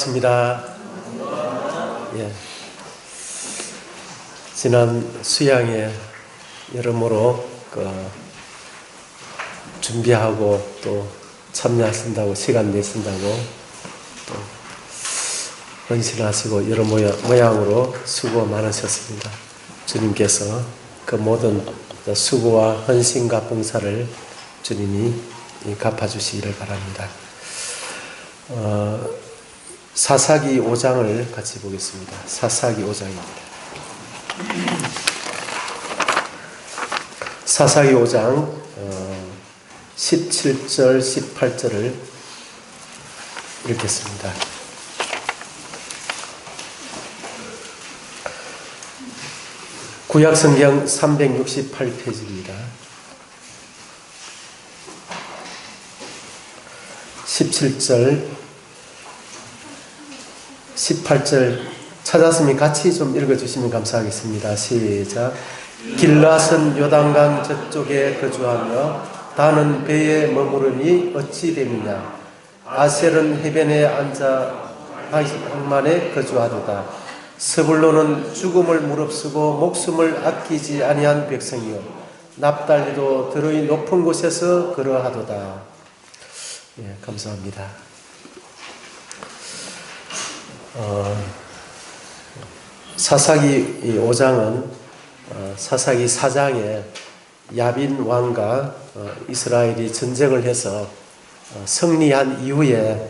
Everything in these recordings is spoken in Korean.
반갑습니다. 예. 지난 수양에 여러모로 준비하고 또 참여하신다고 시간 내신다고 또 헌신하시고 여러 모양으로 수고 많으셨습니다. 주님께서 그 모든 수고와 헌신과 봉사를 주님이 갚아주시기를 바랍니다. 사사기 5장을 같이 보겠습니다. 사사기 5장입니다. 사사기 5장 17절 18절을 읽겠습니다. 구약성경 368페이지입니다. 17절 18절 찾았으면 같이 좀 읽어주시면 감사하겠습니다. 시작. 길앗은 요단강 저쪽에 거주하며 단은 배에 머무름이 어찌 됨이냐. 아셀은 해변에 앉아 항만에 거주하도다. 스불론은 죽음을 무릅쓰고 목숨을 아끼지 아니한 백성이요 납달리도 들의 높은 곳에서 그러하도다. 예, 감사합니다. 사사기 5장은 사사기 4장에 야빈 왕과 이스라엘이 전쟁을 해서 승리한 이후에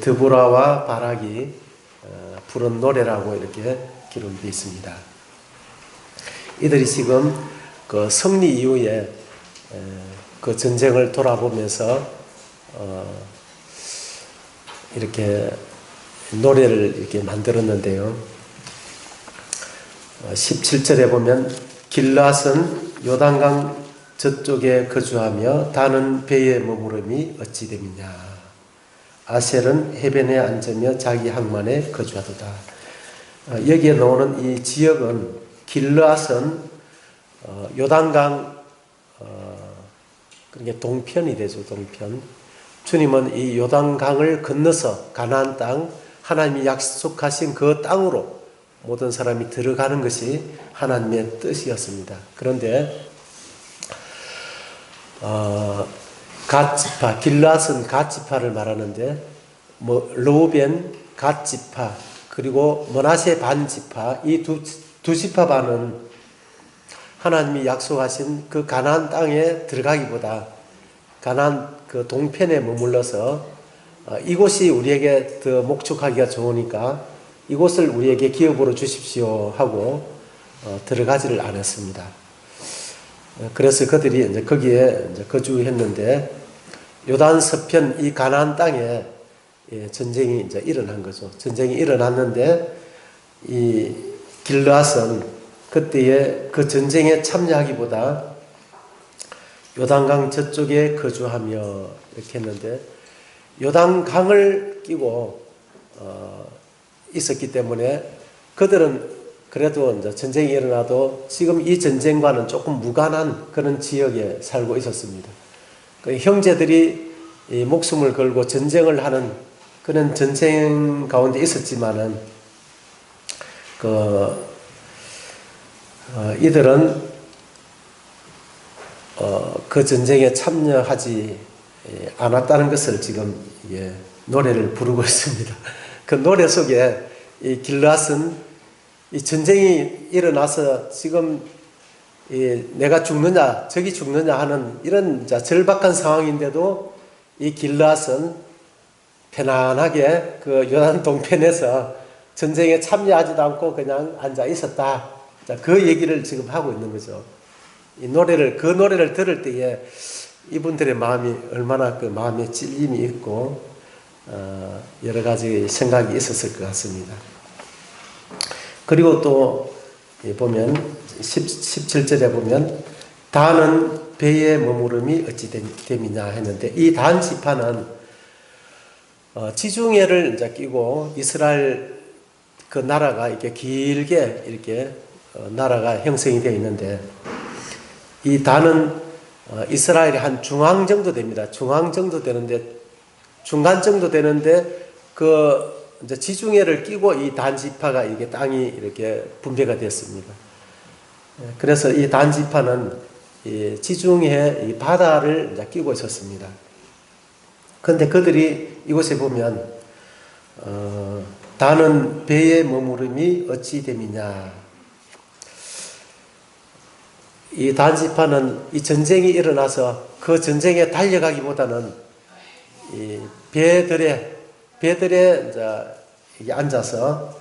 드보라와 바락이 부른 노래라고 이렇게 기록되어 있습니다. 이들이 지금 그 승리 이후에 그 전쟁을 돌아보면서 이렇게 노래를 이렇게 만들었는데요. 17절에 보면 길앗은 요단강 저쪽에 거주하며 단은 배에 머무름이 어찌 됨이냐. 아셀은 해변에 앉으며 자기 항만에 거주하도다. 여기에 나오는 이 지역은 길앗은 요단강 그러니까 동편이 되죠. 동편. 주님은 이 요단강을 건너서 가나안 땅 하나님이 약속하신 그 땅으로 모든 사람이 들어가는 것이 하나님의 뜻이었습니다. 그런데 갓지파, 길앗은 갓지파를 말하는데 르우벤 갓지파 그리고 므낫세 반지파 이 두 지파 반은 하나님이 약속하신 그 가나안 땅에 들어가기보다 가나안 그 동편에 머물러서 이곳이 우리에게 더 목축하기가 좋으니까 이곳을 우리에게 기업으로 주십시오 하고 들어가지를 않았습니다. 그래서 그들이 이제 거기에 이제 거주했는데 요단 서편 이 가나안 땅에 전쟁이 이제 일어난 거죠. 전쟁이 일어났는데 이 길앗은 그때에 그 전쟁에 참여하기보다 요단강 저쪽에 거주하며 이렇게 했는데 요단강을 끼고 있었기 때문에 그들은 그래도 이제 전쟁이 일어나도 지금 이 전쟁과는 조금 무관한 그런 지역에 살고 있었습니다. 그 형제들이 이 목숨을 걸고 전쟁을 하는 그런 전쟁 가운데 있었지만은 이들은 그 전쟁에 참여하지 않았다는 것을 지금 노래를 부르고 있습니다. 그 노래 속에 이 길앗은 이 전쟁이 일어나서 지금 내가 죽느냐 저기 죽느냐 하는 이런 절박한 상황인데도 이 길앗은 편안하게 그 요단 동편에서 전쟁에 참여하지도 않고 그냥 앉아 있었다. 그 얘기를 지금 하고 있는 거죠. 그 노래를 들을 때에 이분들의 마음이 얼마나 그 마음에 찔림이 있고 여러 가지 생각이 있었을 것 같습니다. 그리고 또 보면 17절에 보면 단은 배에 머무름이 어찌 됨이냐 했는데 이 단 지파는 지중해를 이제 끼고 이스라엘 그 나라가 이렇게 길게 이렇게 나라가 형성이 되어 있는데 이 단은 이스라엘이 한 중앙 정도 됩니다. 중앙 정도 되는데 중간 정도 되는데 그 이제 지중해를 끼고 이 단지파가 이게 땅이 이렇게 분배가 됐습니다. 그래서 이 단지파는 이 지중해 이 바다를 이제 끼고 있었습니다. 그런데 그들이 이곳에 보면 다는 배에 머무름이 어찌 됨이냐. 이 단지파는 이 전쟁이 일어나서 그 전쟁에 달려가기보다는 이 배들에 이제 앉아서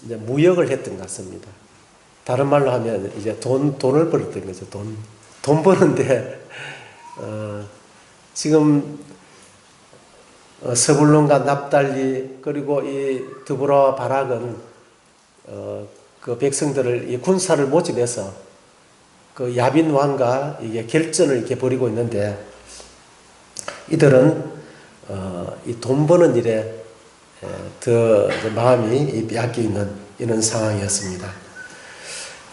이제 무역을 했던 것 같습니다. 다른 말로 하면 이제 돈을 벌었던 거죠. 돈 버는데 지금 스불론과 납달리 그리고 이 드보라와 바락은 그 백성들을 이 군사를 모집해서 그 야빈 왕과 이게 결전을 이렇게 벌이고 있는데 이들은 이 돈 버는 일에 더 마음이 빼앗겨 있는 이런 상황이었습니다.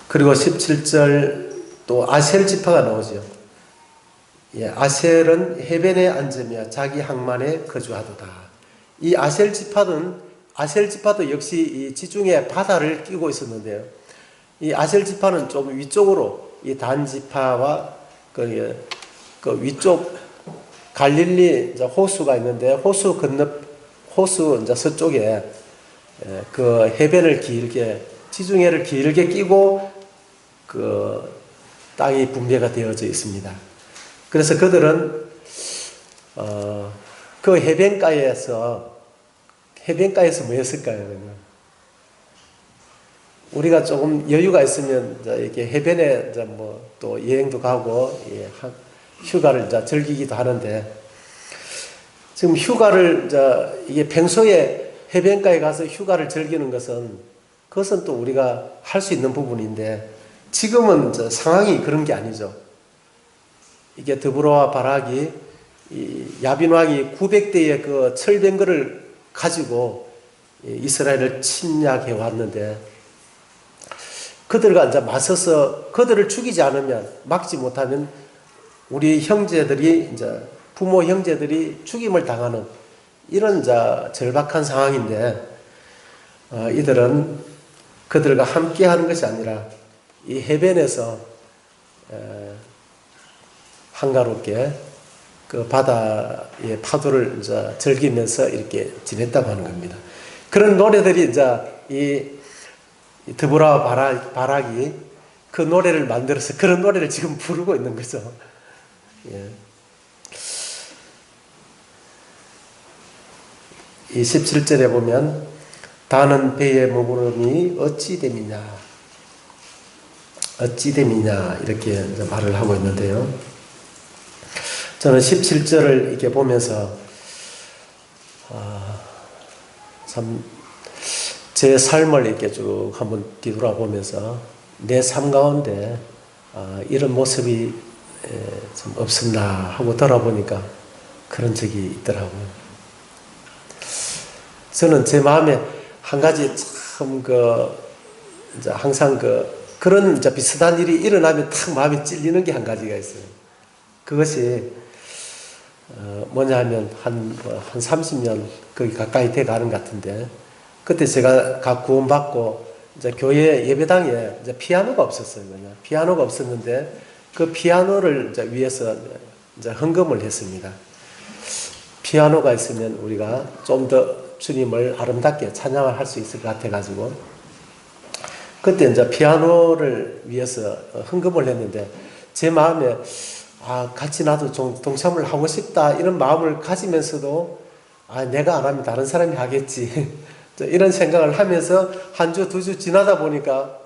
그리고 17절 또 아셀 지파가 나오죠. 예, 아셀은 해변에 앉으며 자기 항만에 거주하도다. 이 아셀 지파도 역시 이 지중해 바다를 끼고 있었는데요. 이 아셀 지파는 좀 위쪽으로 이 단 지파와 그 위쪽 갈릴리 호수가 있는데 호수 이제 서쪽에 그 해변을 길게 지중해를 길게 끼고 그 땅이 분배가 되어져 있습니다. 그래서 그들은 그 해변가에서 뭐 했을까요? 우리가 조금 여유가 있으면 이렇게 해변에 뭐 또 여행도 가고 휴가를 즐기기도 하는데 지금 휴가를 이게 평소에 해변가에 가서 휴가를 즐기는 그것은 또 우리가 할 수 있는 부분인데 지금은 상황이 그런 게 아니죠. 이게 드보라와 바락이 이 야빈 왕이 900대의 그 철병거를 가지고 이스라엘을 침략해 왔는데 그들과 이제 맞서서 그들을 죽이지 않으면 막지 못하면 우리 형제들이 이제 부모 형제들이 죽임을 당하는 이런 절박한 상황인데 이들은 그들과 함께 하는 것이 아니라 이 해변에서 한가롭게 그 바다의 파도를 이제 즐기면서 이렇게 지냈다고 하는 겁니다. 그런 노래들이 이제 이 드보라와 바락이 그 노래를 만들어서 그런 노래를 지금 부르고 있는 거죠. 예. 이 17절에 보면 다는 배에 머무름이 어찌 됨이냐 이렇게 말을 하고 있는데요. 저는 17절을 이렇게 보면서 참 제 삶을 이렇게 쭉 한번 뒤돌아보면서 내 삶 가운데 이런 모습이 좀 없었나 하고 돌아보니까 그런 적이 있더라고요. 저는 제 마음에 한 가지 참 이제 항상 그런 이제 비슷한 일이 일어나면 탁 마음이 찔리는 게 한 가지가 있어요. 그것이 뭐냐 하면 한 30년 거기 가까이 돼 가는 것 같은데 그때 제가 각 구원받고 이제 교회 예배당에 이제 피아노가 없었어요. 피아노가 없었는데 그 피아노를 이제 위해서 이제 헌금을 했습니다. 피아노가 있으면 우리가 좀 더 주님을 아름답게 찬양을 할 수 있을 것 같아가지고 그때 이제 피아노를 위해서 헌금을 했는데 제 마음에 같이 나도 좀 동참을 하고 싶다 이런 마음을 가지면서도 내가 안 하면 다른 사람이 하겠지 이런 생각을 하면서 한 주, 두 주 지나다 보니까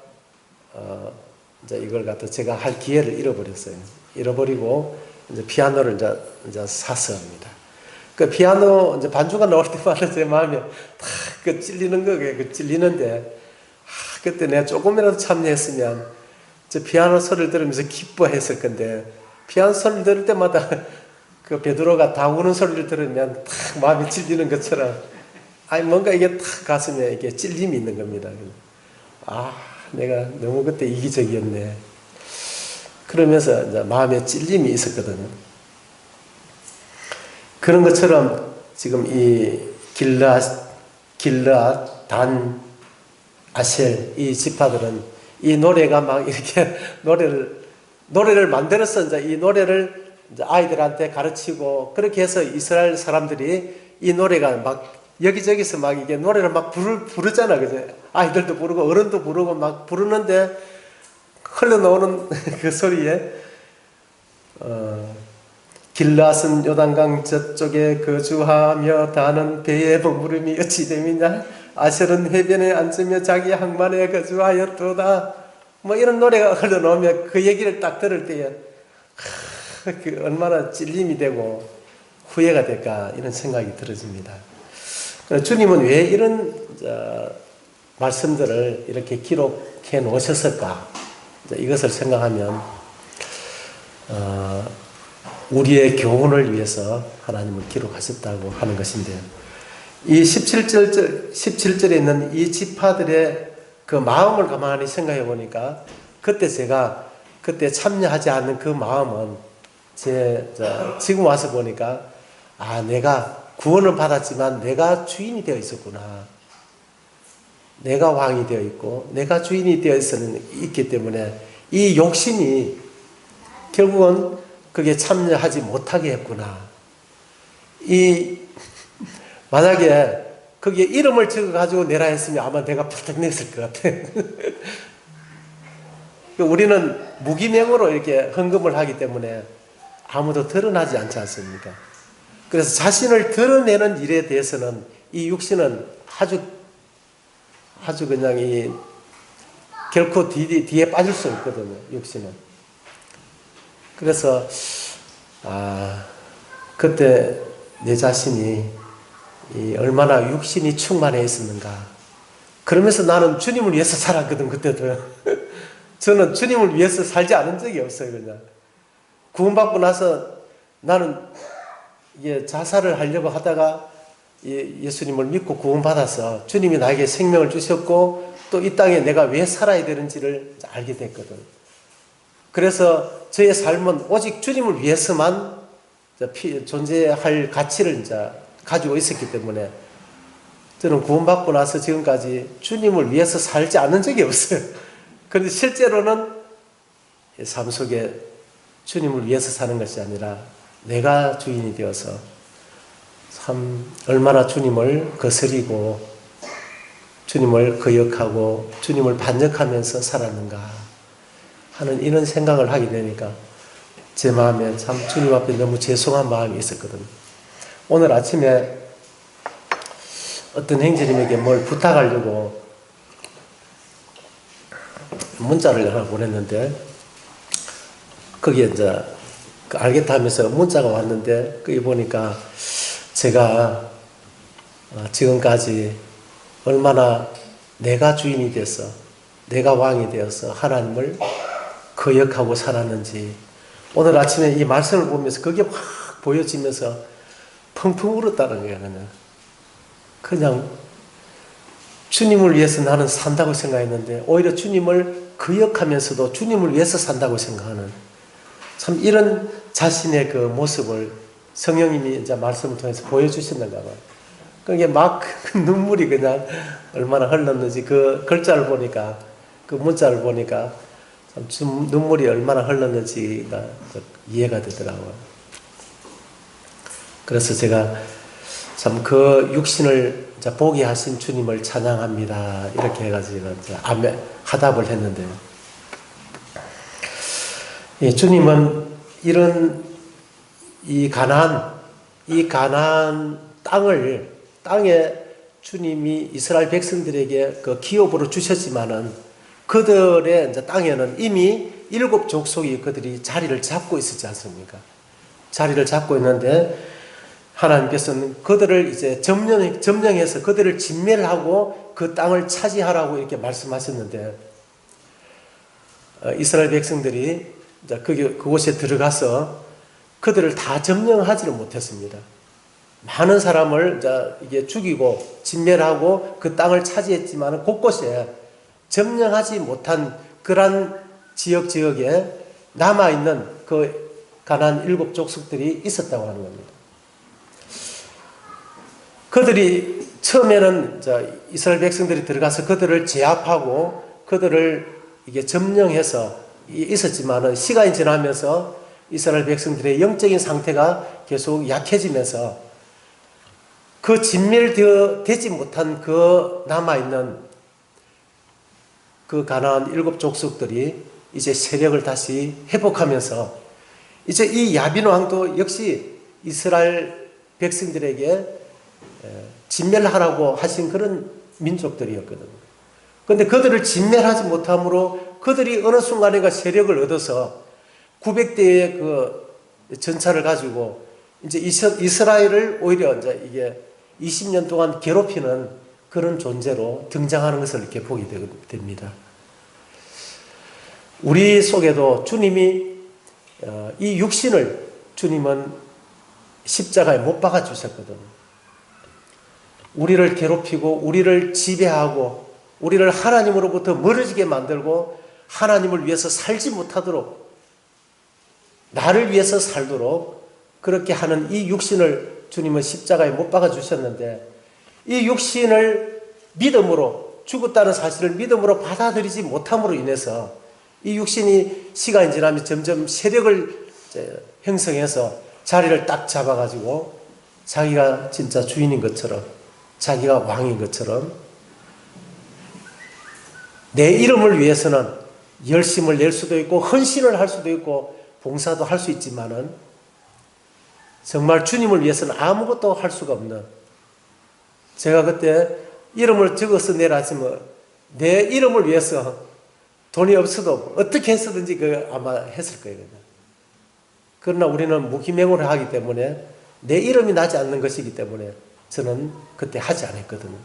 이제 이걸 갖다 제가 할 기회를 잃어버렸어요. 잃어버리고 이제 피아노를 이제 샀습니다. 그 피아노 이제 반주가 나올 때마다 제 마음이 탁 찔리는 거예요. 찔리는데 그때 내가 조금이라도 참여했으면 저 피아노 소리를 들으면서 기뻐했을 건데 피아노 소리를 들을 때마다 그 베드로가 다구는 소리를 들으면 탁 마음이 찔리는 것처럼 뭔가 이게 탁 가슴에 이게 찔림이 있는 겁니다. 내가 너무 그때 이기적이었네. 그러면서 이제 마음에 찔림이 있었거든요. 그런 것처럼 지금 이 길르앗 길르앗, 단, 아셀 이 지파들은 이 노래가 막 이렇게 노래를 만들어서 이제 이 노래를 이제 아이들한테 가르치고 그렇게 해서 이스라엘 사람들이 이 노래가 막 여기저기서 막 이게 노래를 막 부르잖아. 그죠? 아이들도 부르고 어른도 부르고 막 부르는데 흘러나오는 그 소리에 길라앗은 요단강 저쪽에 거주하며 다는 배의 먹물음이 어찌 됨이냐 아셀은 해변에 앉으며 자기 항만에 거주하였도다. 뭐 이런 노래가 흘러나오면 그 얘기를 딱 들을 때에 그 얼마나 찔림이 되고 후회가 될까 이런 생각이 들어집니다. 주님은 왜 이런 말씀들을 이렇게 기록해 놓으셨을까? 이것을 생각하면 우리의 교훈을 위해서 하나님은 기록하셨다고 하는 것인데요. 이 17절에 있는 이 지파들의 그 마음을 가만히 생각해 보니까 제가 그때 참여하지 않는 그 마음은 지금 와서 보니까 내가 구원을 받았지만 내가 주인이 되어 있었구나. 내가 왕이 되어 있고 내가 주인이 되어 있기 때문에 이 욕심이 결국은 그게 참여하지 못하게 했구나. 만약에 거기에 이름을 적어가지고 내라 했으면 아마 내가 펄떡 냈을 것 같아. 우리는 무기명으로 이렇게 헌금을 하기 때문에 아무도 드러나지 않지 않습니까? 그래서 자신을 드러내는 일에 대해서는 이 육신은 아주 그냥 결코 뒤에 빠질 수 없거든요. 육신은. 그래서 그때 내 자신이 얼마나 육신이 충만해 있었는가. 그러면서 나는 주님을 위해서 살았거든. 그때도. 저는 주님을 위해서 살지 않은 적이 없어요. 그냥 구원받고 나서 나는 자살을 하려고 하다가 예수님을 믿고 구원받아서 주님이 나에게 생명을 주셨고 또 이 땅에 내가 왜 살아야 되는지를 알게 됐거든. 그래서 저의 삶은 오직 주님을 위해서만 존재할 가치를 가지고 있었기 때문에 저는 구원받고 나서 지금까지 주님을 위해서 살지 않은 적이 없어요. 그런데 실제로는 삶 속에 주님을 위해서 사는 것이 아니라 내가 주인이 되어서 참 얼마나 주님을 거스리고 주님을 거역하고 주님을 반역하면서 살았는가 하는 이런 생각을 하게 되니까 제 마음에 참 주님 앞에 너무 죄송한 마음이 있었거든요. 오늘 아침에 어떤 형제님에게 뭘 부탁하려고 문자를 하나 보냈는데 거기에 알겠다 하면서 문자가 왔는데 거기 보니까 제가 지금까지 얼마나 내가 주인이 돼서 내가 왕이 되어서 하나님을 거역하고 살았는지 오늘 아침에 이 말씀을 보면서 그게 확 보여지면서 펑펑 울었다는 거예요. 그냥 주님을 위해서 나는 산다고 생각했는데 오히려 주님을 거역하면서도 주님을 위해서 산다고 생각하는 참 이런 자신의 그 모습을 성령님이 이제 말씀을 통해서 보여주셨는가 봐요. 그게 막 눈물이 그냥 얼마나 흘렀는지 그 글자를 보니까 그 문자를 보니까 참 눈물이 얼마나 흘렀는지가 이해가 되더라고요. 그래서 제가 참 그 육신을 보게 하신 주님을 찬양합니다. 이렇게 해가지고 화답을 했는데요. 주님은 이 가나안 땅에 주님이 이스라엘 백성들에게 그 기업으로 주셨지만은 그들의 땅에는 이미 7 족속이 그들이 자리를 잡고 있었지 않습니까? 자리를 잡고 있는데 하나님께서는 그들을 이제 점령해서 그들을 진멸하고 그 땅을 차지하라고 이렇게 말씀하셨는데 이스라엘 백성들이 그곳에 들어가서 그들을 다 점령하지를 못했습니다. 많은 사람을 이게 죽이고 진멸하고 그 땅을 차지했지만 곳곳에 점령하지 못한 그러한 지역에 남아있는 그 가나안 7 족속들이 있었다고 하는 겁니다. 그들이 처음에는 이스라엘 백성들이 들어가서 그들을 제압하고 그들을 이게 점령해서 있었지만은 시간이 지나면서 이스라엘 백성들의 영적인 상태가 계속 약해지면서 그 진멸되지 못한 그 남아있는 그 가나안 7 족속들이 이제 세력을 다시 회복하면서 이제 이 야빈 왕도 역시 이스라엘 백성들에게 진멸하라고 하신 그런 민족들이었거든요. 그런데 그들을 진멸하지 못함으로 그들이 어느 순간에 세력을 얻어서 900대의 그 전차를 가지고 이제 이스라엘을 오히려 이제 이게 20년 동안 괴롭히는 그런 존재로 등장하는 것을 이렇게 보게 됩니다. 우리 속에도 주님이 이 육신을 주님은 십자가에 못 박아 주셨거든요. 우리를 괴롭히고 우리를 지배하고 우리를 하나님으로부터 멀어지게 만들고 하나님을 위해서 살지 못하도록 나를 위해서 살도록 그렇게 하는 이 육신을 주님은 십자가에 못 박아 주셨는데 이 육신을 믿음으로 죽었다는 사실을 믿음으로 받아들이지 못함으로 인해서 이 육신이 시간이 지나면 점점 세력을 형성해서 자리를 딱 잡아가지고 자기가 진짜 주인인 것처럼 자기가 왕인 것처럼 내 이름을 위해서는 열심을 낼 수도 있고 헌신을 할 수도 있고 봉사도 할 수 있지만은 정말 주님을 위해서는 아무것도 할 수가 없는, 제가 그때 이름을 적어서 내라 하시면 내 이름을 위해서 돈이 없어도 어떻게 했었든지 아마 했을 거예요. 그러나 우리는 무기명으로 하기 때문에 내 이름이 나지 않는 것이기 때문에 저는 그때 하지 않았거든요.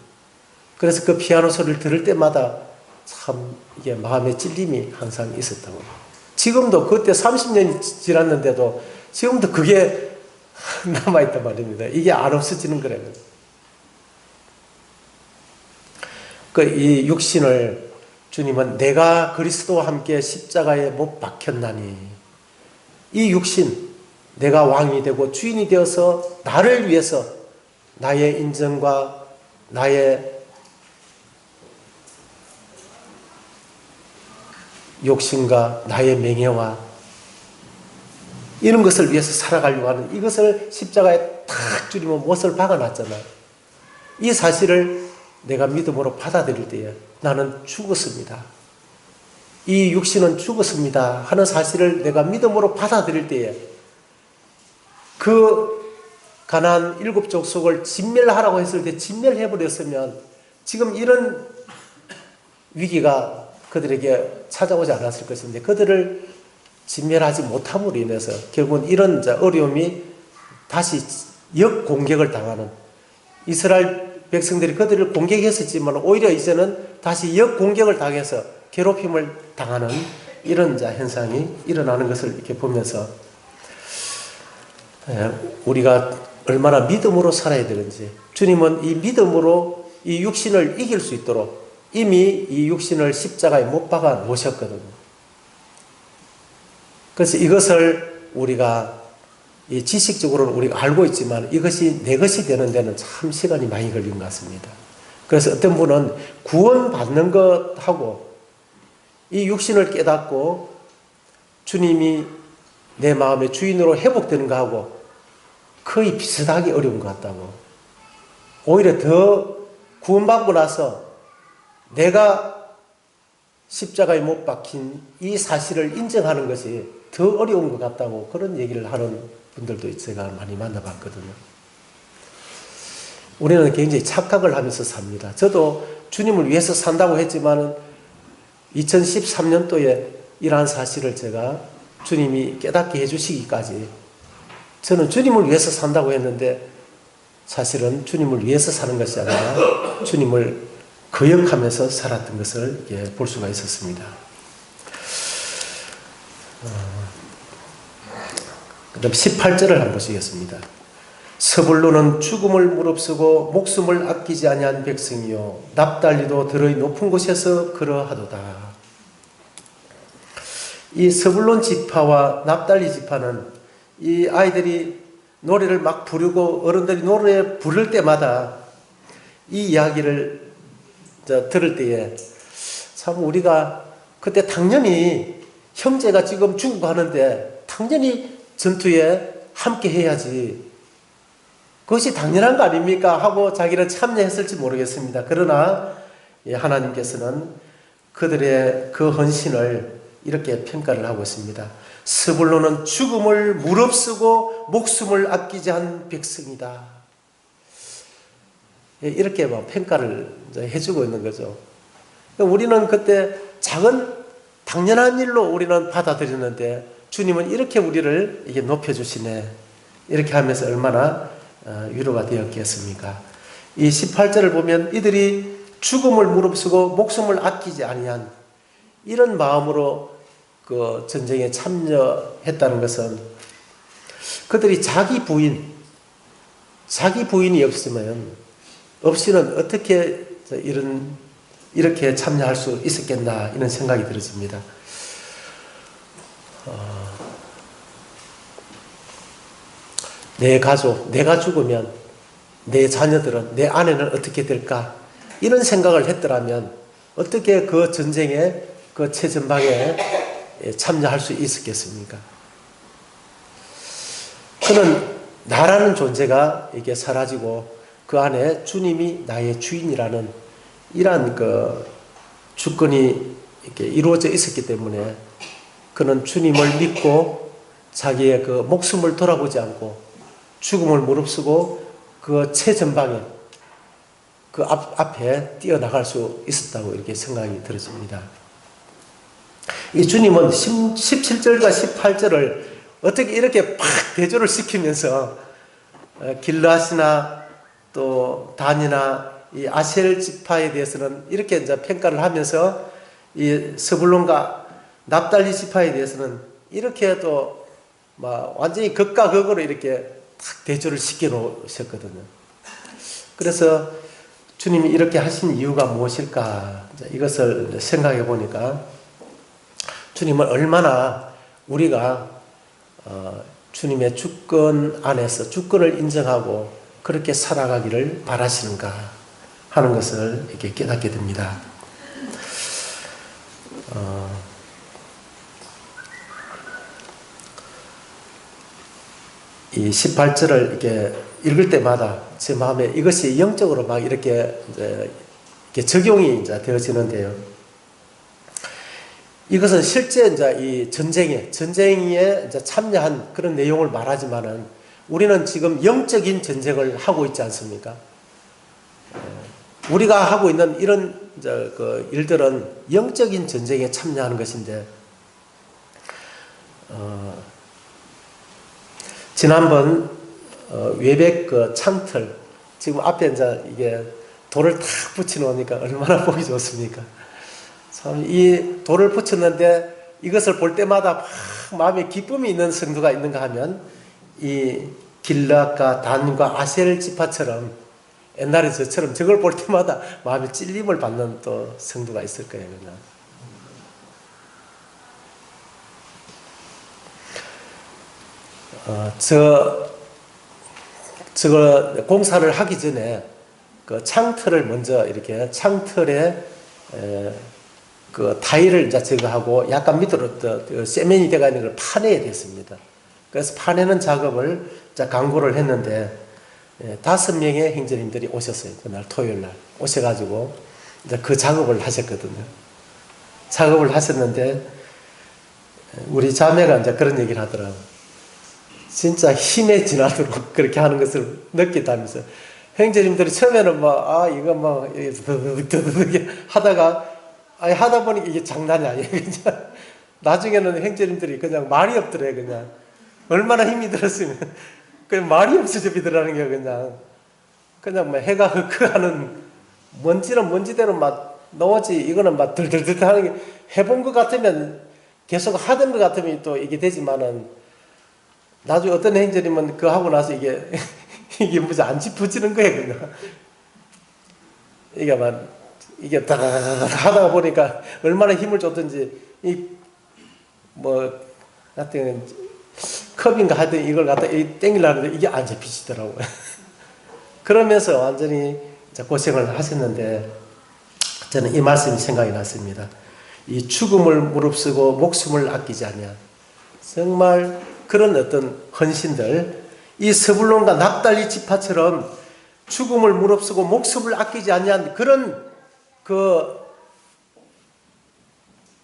그래서 그 피아노 소리를 들을 때마다 참 이게 마음의 찔림이 항상 있었다고. 지금도 그때 30년이 지났는데도 지금도 그게 남아있단 말입니다. 이게 안 없어지는 거래요. 이 육신을 주님은 내가 그리스도와 함께 십자가에 못 박혔나니, 이 육신, 내가 왕이 되고 주인이 되어서 나를 위해서 나의 인정과 나의 욕심과 나의 명예와 이런 것을 위해서 살아가려고 하는 이것을 십자가에 탁 주님은 못을 박아놨잖아요. 이 사실을 내가 믿음으로 받아들일 때에 나는 죽었습니다. 이 육신은 죽었습니다 하는 사실을 내가 믿음으로 받아들일 때에 그 가나안 7 족속을 진멸하라고 했을 때 진멸해버렸으면 지금 이런 위기가 그들에게 찾아오지 않았을 것인데 그들을 진멸하지 못함으로 인해서 결국은 이런 어려움이 다시 역공격을 당하는, 이스라엘 백성들이 그들을 공격했었지만 오히려 이제는 다시 역공격을 당해서 괴롭힘을 당하는 이런 현상이 일어나는 것을 이렇게 보면서 우리가 얼마나 믿음으로 살아야 되는지, 주님은 이 믿음으로 이 육신을 이길 수 있도록 이미 이 육신을 십자가에 못 박아 놓으셨거든요. 그래서 이것을 우리가 지식적으로는 우리가 알고 있지만 이것이 내 것이 되는 데는 참 시간이 많이 걸린 것 같습니다. 그래서 어떤 분은 구원받는 것하고 이 육신을 깨닫고 주님이 내 마음의 주인으로 회복되는 것하고 거의 비슷하게 어려운 것 같다고. 오히려 더 구원받고 나서 내가 십자가에 못 박힌 이 사실을 인정하는 것이 더 어려운 것 같다고 그런 얘기를 하는 분들도 제가 많이 만나봤거든요. 우리는 굉장히 착각을 하면서 삽니다. 저도 주님을 위해서 산다고 했지만 2013년도에 이러한 사실을 제가 주님이 깨닫게 해주시기까지 저는 주님을 위해서 산다고 했는데 사실은 주님을 위해서 사는 것이 아니라 주님을 거역하면서 살았던 것을 볼 수가 있었습니다. 그 다음 18절을 한번 보시겠습니다. 서불로는 죽음을 무릅쓰고 목숨을 아끼지 아니한 백성이요 납달리도 들의 높은 곳에서 그러하도다. 이 서불론 지파와 납달리 지파는 이 아이들이 노래를 막 부르고 어른들이 노래 부를 때마다 이 이야기를 들을 때에 참 우리가 그때 당연히 형제가 지금 죽고 하는데 당연히 전투에 함께 해야지. 그것이 당연한 거 아닙니까? 하고 자기는 참여했을지 모르겠습니다. 그러나 하나님께서는 그들의 그 헌신을 이렇게 평가를 하고 있습니다. 스불론은 죽음을 무릅쓰고 목숨을 아끼지 않은 백성이다. 이렇게 평가를 해주고 있는 거죠. 우리는 그때 작은 당연한 일로 우리는 받아들였는데 주님은 이렇게 우리를 이게 높여주시네. 이렇게 하면서 얼마나 위로가 되었겠습니까? 이 18절을 보면 이들이 죽음을 무릅쓰고 목숨을 아끼지 아니한 이런 마음으로 그 전쟁에 참여했다는 것은 그들이 자기 부인이 없이는 어떻게 이렇게 참여할 수 있었겠나 이런 생각이 들어집니다. 내 가족, 내가 죽으면 내 자녀들은, 내 아내는 어떻게 될까? 이런 생각을 했더라면 어떻게 그 전쟁의 그 최전방에 참여할 수 있었겠습니까? 그는 나라는 존재가 이게 사라지고 그 안에 주님이 나의 주인이라는 이러한 그 주권이 이렇게 이루어져 있었기 때문에 그는 주님을 믿고 자기의 그 목숨을 돌아보지 않고 죽음을 무릅쓰고 그 최전방에 그 앞에 뛰어나갈 수 있었다고 이렇게 생각이 들어집니다. 이 주님은 17절과 18절을 어떻게 이렇게 팍 대조를 시키면서 길르앗이나 또 단이나 이 아셀 지파에 대해서는 이렇게 이제 평가를 하면서 이 스불론과 납달리 지파에 대해서는 이렇게 또 막 완전히 극과 극으로 이렇게 탁 대조를 시켜 놓으셨거든요. 그래서 주님이 이렇게 하신 이유가 무엇일까? 이것을 생각해 보니까 주님은 얼마나 우리가 주님의 주권 안에서 주권을 인정하고 그렇게 살아가기를 바라시는가 하는 것을 이렇게 깨닫게 됩니다. 이 18절을 이렇게 읽을 때마다 제 마음에 이것이 영적으로 막 이렇게 적용이 이제 되어지는데요. 이것은 실제 이제 이 전쟁에 이제 참여한 그런 내용을 말하지만은 우리는 지금 영적인 전쟁을 하고 있지 않습니까? 우리가 하고 있는 이런 이제 그 일들은 영적인 전쟁에 참여하는 것인데, 지난번 외백 그 창틀 지금 앞에 이제 이게 돌을 탁 붙여 놓으니까 얼마나 보기 좋습니까? 참 이 돌을 붙였는데 이것을 볼 때마다 막 마음에 기쁨이 있는 성도가 있는가 하면 이 길르앗과 단과 아셀 지파처럼 옛날에 저처럼 저걸 볼 때마다 마음에 찔림을 받는 또 성도가 있을 거예요. 그냥. 저거 공사를 하기 전에 그 창틀을 먼저 이렇게 창틀에 그 타일을 이제 제거하고 약간 밑으로 또 세면이 되어 있는 걸 파내야 됐습니다. 그래서 파내는 작업을 이제 강구를 했는데 5명의 행정님들이 오셨어요. 그날 토요일 날 오셔가지고 이제 그 작업을 하셨거든요. 작업을 하셨는데 우리 자매가 이제 그런 얘기를 하더라고요. 진짜 힘에 지나도록 그렇게 하는 것을 느꼈다면서 행정님들이 처음에는 이거 하다가 하다 보니까 이게 장난이 아니에요. 그냥 나중에는 행정님들이 그냥 말이 없더래. 그냥 얼마나 힘이 들었으면 그냥 말이 없어져 비더라는 게 그냥 막 해가 흑흑하는 먼지는 먼지대로 막 나오지. 이거는 막 들들들 하는 게 해본 것 같으면 계속 하던 것 같으면 또 이게 되지만은 나중에 어떤 행정님은 그거 하고 나서 이게 무슨 안 짚어지는 거예요. 그냥 이게 다 하다가 보니까 얼마나 힘을 줬든지 하여튼 컵인가 하여튼 이걸 갖다 땡기려고 하는데 이게 안 잡히시더라고요. 그러면서 완전히 고생을 하셨는데 저는 이 말씀이 생각이 났습니다. 이 죽음을 무릅쓰고 목숨을 아끼지 아니한 정말 그런 어떤 헌신들, 이 스불론과 납달리 지파처럼 죽음을 무릅쓰고 목숨을 아끼지 아니한 그런 그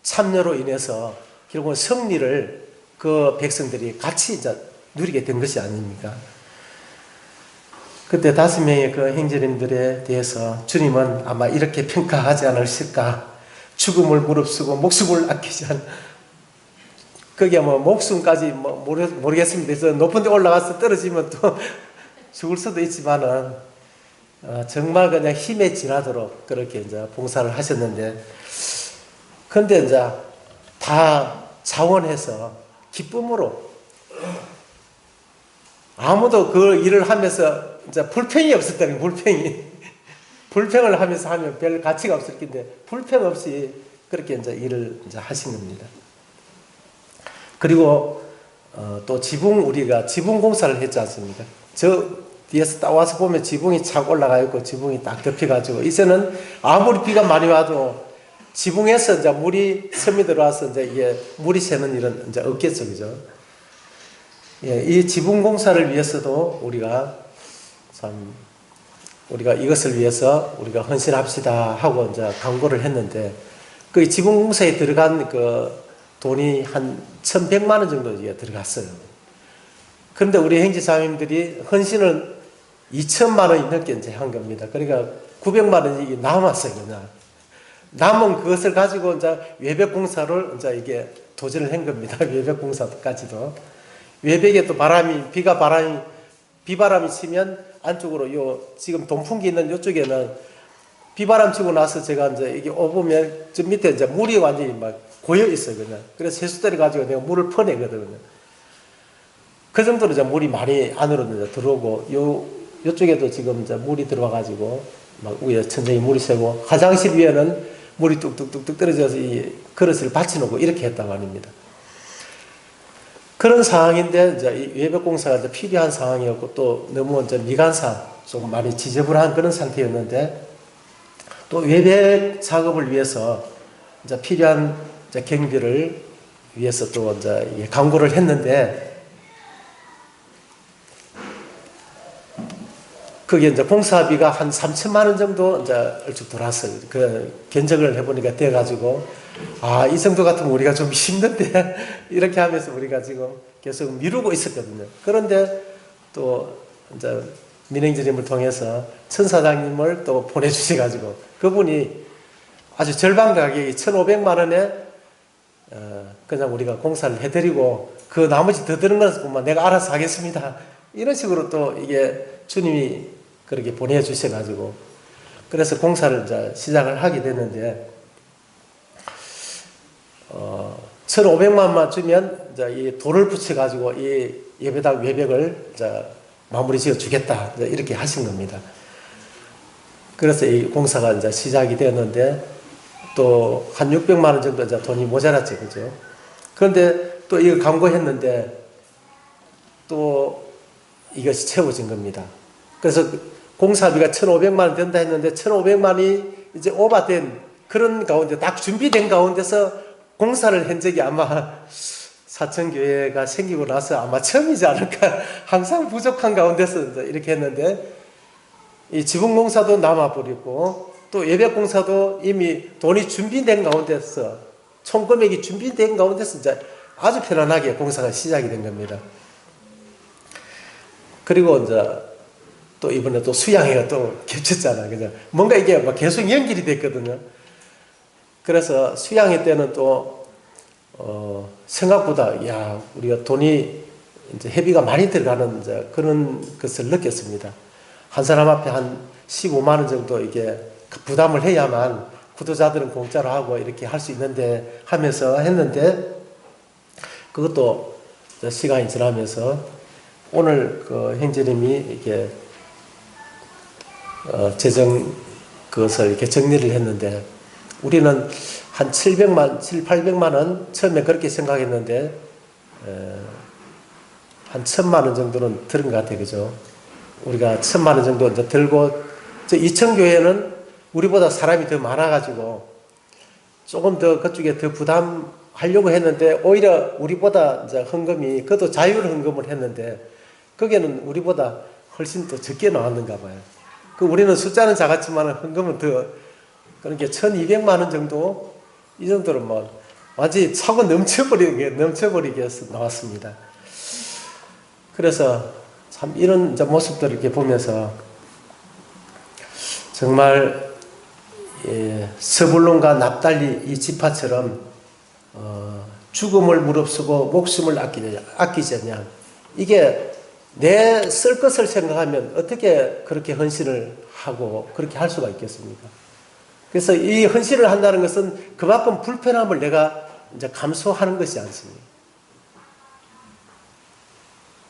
참여로 인해서 결국은 승리를 그 백성들이 같이 이제 누리게 된 것이 아닙니까? 그때 5명의 그 형제님들에 대해서 주님은 아마 이렇게 평가하지 않으실까? 죽음을 무릅쓰고 목숨을 아끼지 않. 그게 뭐 목숨까지 뭐 모르겠습니다. 그래서 높은 데 올라가서 떨어지면 또 죽을 수도 있지만은 정말 그냥 힘에 지나도록 그렇게 이제 봉사를 하셨는데, 근데 이제 다 자원해서 기쁨으로 아무도 그 일을 하면서 이제 불평이 없었다는 불평이. 불평을 하면서 하면 별 가치가 없을 텐데 불평 없이 그렇게 이제 일을 이제 하신 겁니다. 그리고 또 우리가 지붕 공사를 했지 않습니까? 저 뒤에서 딱 와서 보면 지붕이 착 올라가 있고 지붕이 딱 덮여가지고 이제는 아무리 비가 많이 와도 지붕에서 이제 물이 섬이 들어와서 이제 이게 물이 새는 일은 이제 없겠죠, 그죠? 예, 이 지붕 공사를 위해서도 우리가 이것을 위해서 우리가 헌신합시다 하고 이제 강구를 했는데, 그 지붕 공사에 들어간 그 돈이 한 1,100만 원 정도 들어갔어요. 그런데 우리 형제자매님들이 헌신을 2천만 원이 넘게 이제 한 겁니다. 그러니까 900만 원이 남았어요, 그냥. 남은 그것을 가지고 이제 외벽 공사를 이제 이게 도전을 한 겁니다. 외벽 공사까지도. 외벽에 또 비바람이 치면 안쪽으로 지금 동풍기 있는 이쪽에는 비바람 치고 나서 제가 이제 이게 오보면 저 밑에 이제 물이 완전히 막 고여 있어요, 그냥. 그래서 세숫대를 가지고 내가 물을 퍼내거든요. 그 정도로 이제 물이 많이 안으로 이제 들어오고, 요쪽에도 지금 이제 물이 들어와가지고 막 위에 천장에 물이 새고, 화장실 위에는 물이 뚝뚝뚝뚝 떨어져서 이 그릇을 받쳐놓고 이렇게 했단 말입니다. 그런 상황인데 이제 이 외벽 공사가 이제 필요한 상황이었고, 또 너무 이제 미관상 좀 많이 지저분한 그런 상태였는데, 또 외벽 작업을 위해서 이제 필요한 이제 경비를 위해서 또 이제 강구를 했는데, 그게 이제 공사비가 한 3천만 원 정도 이제 얼추 돌았어요. 그 견적을 해보니까 돼가지고, 이 정도 같으면 우리가 좀 힘든데 이렇게 하면서 우리가 지금 계속 미루고 있었거든요. 그런데 또 이제 민행주님을 통해서 천사장님을 또 보내주셔가지고, 그분이 아주 절반 가격이 1,500만 원에 그냥 우리가 공사를 해드리고, 그 나머지 더 드는 것은 보면 내가 알아서 하겠습니다, 이런 식으로 또 이게 주님이 그렇게 보내주셔가지고, 그래서 공사를 이제 시작을 하게 됐는데, 1,500만만 주면 이제 이 돌을 붙여가지고 이 예배당 외벽을 이제 마무리 지어 주겠다, 이렇게 하신 겁니다. 그래서 이 공사가 이제 시작이 되었는데, 또 한 600만 원 정도 이제 돈이 모자랐죠, 그죠? 그런데 또 이거 강구했는데 또 이것이 채워진 겁니다. 그래서 공사비가 1,500만 원 된다 했는데 1,500만이 이제 오버된 그런 가운데 딱 준비된 가운데서 공사를 한 적이 아마 사천교회가 생기고 나서 아마 처음이지 않을까. 항상 부족한 가운데서 이제 이렇게 했는데, 이 지붕공사도 남아버리고 또 예배공사도 이미 돈이 준비된 가운데서, 총금액이 준비된 가운데서 이제 아주 편안하게 공사가 시작이 된 겁니다. 그리고 이제 또 이번에 또 수양회가 또 겹쳤잖아요. 그죠? 뭔가 이게 막 계속 연결이 됐거든요. 그래서 수양회 때는 또, 생각보다, 우리가 돈이 이제 회비가 많이 들어가는 이제 그런 것을 느꼈습니다. 한 사람 앞에 한 15만 원 정도 이게 부담을 해야만 구도자들은 공짜로 하고 이렇게 할 수 있는데 하면서 했는데, 그것도 시간이 지나면서 오늘 그 형제님이 이렇게 재정 그것을 이렇게 정리를 했는데, 우리는 한 800만 원 처음에 그렇게 생각했는데, 한 1,000만 원 정도는 들은 것 같아요, 그죠? 우리가 1,000만 원 정도 이제 들고 저 이천교회는 우리보다 사람이 더 많아가지고 조금 더 그쪽에 더 부담하려고 했는데 오히려 우리보다 이제 헌금이 그것도 자율 헌금을 했는데 거기에는 우리보다 훨씬 더 적게 나왔는가 봐요. 그 우리는 숫자는 작았지만 헌금은 더 그러니까 1,200만 원 정도 이 정도로 뭐 완전히 차고 넘쳐버리게 나왔습니다. 그래서 참 이런 이제 모습들을 이렇게 보면서 정말 스불론과 납달리 이 지파처럼 죽음을 무릅쓰고 목숨을 아끼지 않냐. 이게 내 쓸 것을 생각하면 어떻게 그렇게 헌신을 하고 그렇게 할 수가 있겠습니까? 그래서 이 헌신을 한다는 것은 그만큼 불편함을 내가 이제 감수하는 것이 않습니다.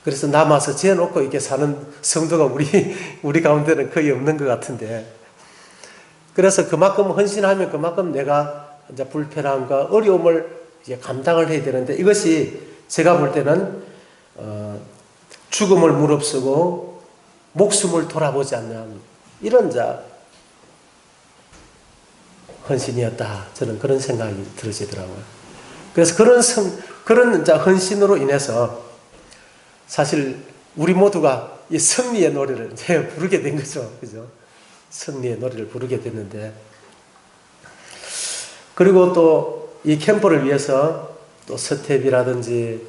그래서 남아서 지어놓고 이렇게 사는 성도가 우리 가운데는 거의 없는 것 같은데, 그래서 그만큼 헌신하면 그만큼 내가 이제 불편함과 어려움을 이제 감당을 해야 되는데, 이것이 제가 볼 때는 죽음을 무릅쓰고 목숨을 돌아보지 않는 이런 자 헌신이었다. 저는 그런 생각이 들어지더라고요. 그래서 그런 자 헌신으로 인해서 사실 우리 모두가 이 승리의 노래를 이제 부르게 된 거죠. 그죠? 승리의 노래를 부르게 됐는데, 그리고 또 이 캠프를 위해서 또 서태비라든지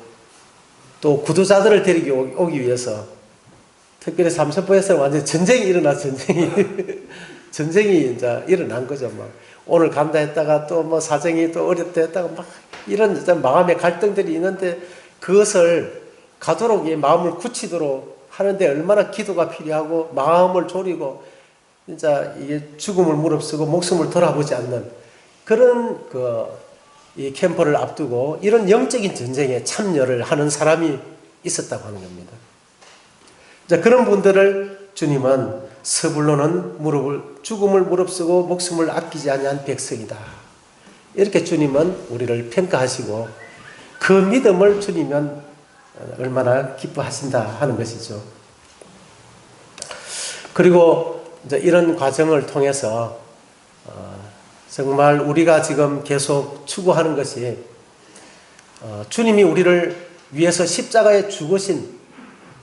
또 구두자들을 데리고 오기 위해서 특별히 삼천포에서 완전 전쟁이 이제 일어난 거죠. 막 오늘 간다 했다가 또 뭐 사정이 또 어렵다 했다가 막 이런 마음의 갈등들이 있는데, 그것을 가도록 이 마음을 굳히도록 하는데 얼마나 기도가 필요하고 마음을 졸이고 진짜 이게 죽음을 무릅쓰고 목숨을 돌아보지 않는 그런 이 캠프를 앞두고 이런 영적인 전쟁에 참여를 하는 사람이 있었다고 하는 겁니다. 자, 그런 분들을 주님은 서불로는 죽음을 무릅쓰고 목숨을 아끼지 아니한 백성이다. 이렇게 주님은 우리를 평가하시고 그 믿음을 주님은 얼마나 기뻐하신다 하는 것이죠. 그리고 이제 이런 과정을 통해서 정말 우리가 지금 계속 추구하는 것이 주님이 우리를 위해서 십자가에 죽으신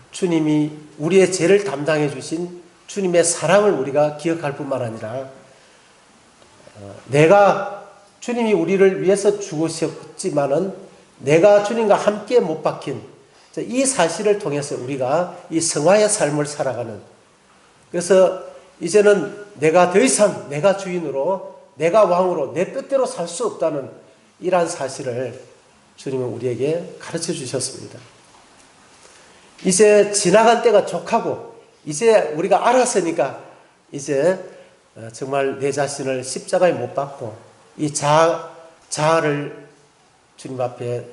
주님이 우리의 죄를 담당해 주신 주님의 사랑을 우리가 기억할 뿐만 아니라 내가 주님이 우리를 위해서 죽으셨지만은 내가 주님과 함께 못 박힌 이 사실을 통해서 우리가 이 성화의 삶을 살아가는, 그래서 이제는 내가 더 이상 내가 주인으로 내가 왕으로 내 뜻대로 살 수 없다는 이러한 사실을 주님은 우리에게 가르쳐 주셨습니다. 이제 지나간 때가 족하고 이제 우리가 알았으니까 이제 정말 내 자신을 십자가에 못 박고 이 자아를 주님 앞에